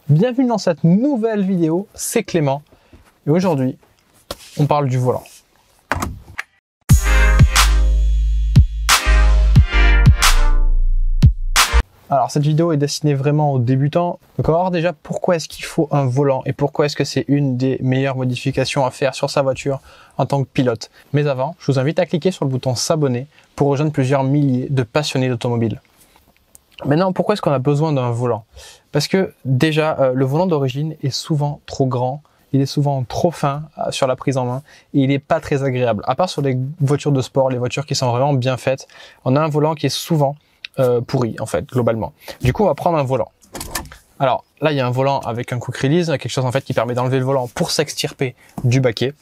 Bienvenue dans cette nouvelle vidéo, c'est Clément et aujourd'hui on parle du volant. Alors cette vidéo est destinée vraiment aux débutants, donc on va voir déjà pourquoi est-ce qu'il faut un volant et pourquoi est-ce que c'est une des meilleures modifications à faire sur sa voiture en tant que pilote. Mais avant, je vous invite à cliquer sur le bouton s'abonner pour rejoindre plusieurs milliers de passionnés d'automobile. Maintenant, pourquoi est-ce qu'on a besoin d'un volant? Parce que déjà, le volant d'origine est souvent trop grand, il est souvent trop fin sur la prise en main et il n'est pas très agréable. À part sur les voitures de sport, les voitures qui sont vraiment bien faites, on a un volant qui est souvent pourri en fait, globalement. Du coup, on va prendre un volant. Alors là, il y a un volant avec un quick release, quelque chose en fait qui permet d'enlever le volant pour s'extirper du baquet.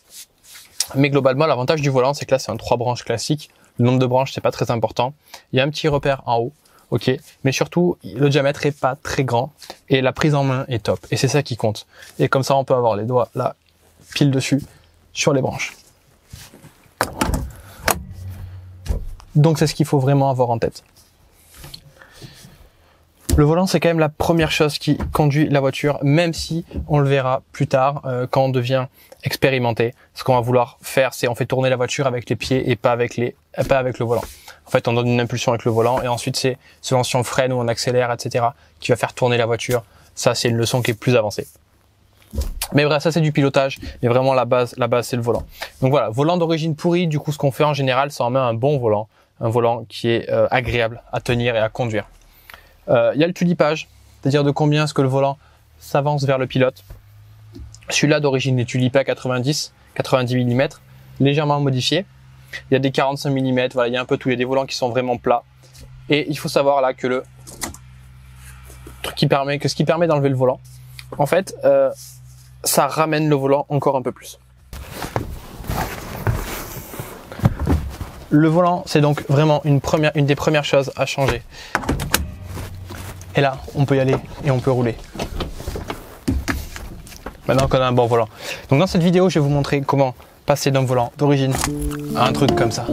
Mais globalement, l'avantage du volant, c'est que là, c'est un 3 branches classique. Le nombre de branches, c'est pas très important. Il y a un petit repère en haut. Ok, mais surtout le diamètre est pas très grand et la prise en main est top et c'est ça qui compte. Et comme ça on peut avoir les doigts là pile dessus sur les branches. Donc c'est ce qu'il faut vraiment avoir en tête. Le volant c'est quand même la première chose qui conduit la voiture, même si on le verra plus tard quand on devient expérimenté. Ce qu'on va vouloir faire, c'est on fait tourner la voiture avec les pieds et pas avec le volant. En fait, on donne une impulsion avec le volant et ensuite c'est selon si on freine ou on accélère, etc. qui va faire tourner la voiture. Ça, c'est une leçon qui est plus avancée. Mais bref, ça c'est du pilotage, mais vraiment la base c'est le volant. Donc voilà, volant d'origine pourri. Du coup, ce qu'on fait en général, c'est en met un bon volant, un volant qui est agréable à tenir et à conduire. Il y a le tulipage, c'est-à-dire de combien est-ce que le volant s'avance vers le pilote. Celui-là d'origine est tulipé à 90 mm, légèrement modifié. Il y a des 45 mm, voilà, il y a un peu tout, il y a des volants qui sont vraiment plats. Et il faut savoir là que le truc ce qui permet d'enlever le volant, en fait, ça ramène le volant encore un peu plus. Le volant, c'est donc vraiment une des premières choses à changer. Et là, on peut y aller et on peut rouler. Maintenant qu'on a un bon volant. Donc dans cette vidéo, je vais vous montrer comment passer d'un volant d'origine à un truc comme ça.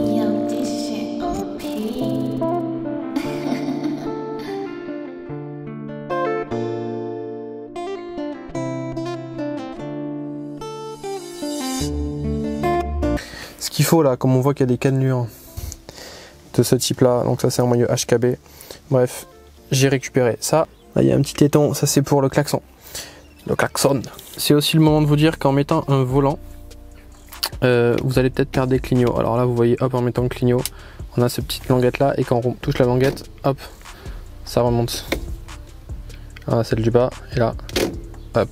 Ce qu'il faut là, comme on voit qu'il y a des cannelures de ce type là, donc ça c'est un moyeu HKB. Bref, j'ai récupéré ça. Là il y a un petit téton, ça c'est pour le klaxon. Le klaxon. C'est aussi le moment de vous dire qu'en mettant un volant, vous allez peut-être perdre des clignots. Alors là vous voyez, hop, en mettant le clignot, on a cette petite languette là et quand on touche la languette, hop, ça remonte. Ah, celle du bas et là, hop,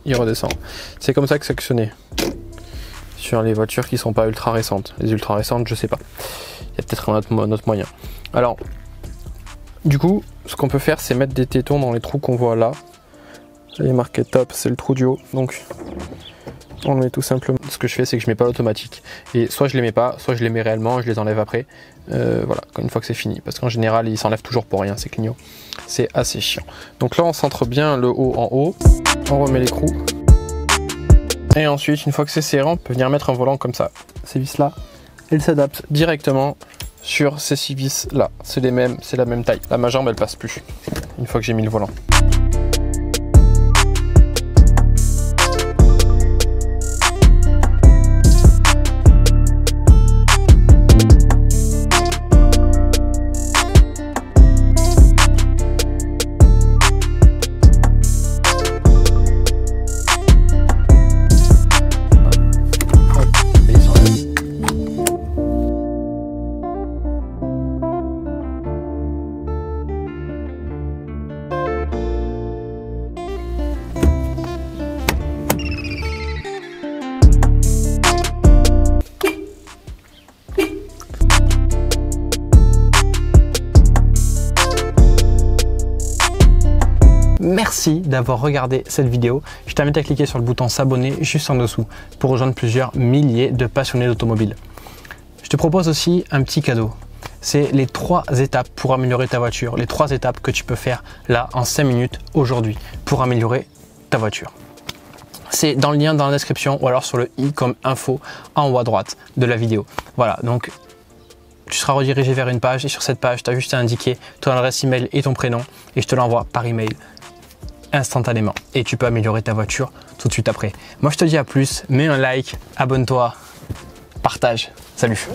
il redescend. C'est comme ça que c'est actionné sur les voitures qui sont pas ultra récentes. Les ultra récentes, je sais pas. Il y a peut-être un autre moyen. Alors, du coup, ce qu'on peut faire, c'est mettre des tétons dans les trous qu'on voit là. Là, il est marqué top, c'est le trou du haut. Donc, on le met tout simplement. Ce que je fais, c'est que je mets pas l'automatique. Et soit je les mets pas, soit je les mets réellement, je les enlève après. Voilà, une fois que c'est fini. Parce qu'en général, ils s'enlèvent toujours pour rien, ces clignots. C'est assez chiant. Donc là, on centre bien le haut en haut. On remet l'écrou. Et ensuite, une fois que c'est serré, on peut venir mettre un volant comme ça. Ces vis-là, elles s'adaptent directement sur ces 6 vis-là. C'est la même taille. Là, ma jambe, elle passe plus. Une fois que j'ai mis le volant. Merci d'avoir regardé cette vidéo. Je t'invite à cliquer sur le bouton s'abonner juste en dessous pour rejoindre plusieurs milliers de passionnés d'automobile. Je te propose aussi un petit cadeau. C'est les 3 étapes pour améliorer ta voiture. Les 3 étapes que tu peux faire là en 5 minutes aujourd'hui pour améliorer ta voiture. C'est dans le lien dans la description ou alors sur le i comme info en haut à droite de la vidéo. Voilà, donc tu seras redirigé vers une page et sur cette page, tu as juste à indiquer ton adresse email et ton prénom et je te l'envoie par email. instantanément et tu peux améliorer ta voiture tout de suite après. Moi je te dis à plus, mets un like, abonne-toi, partage. Salut.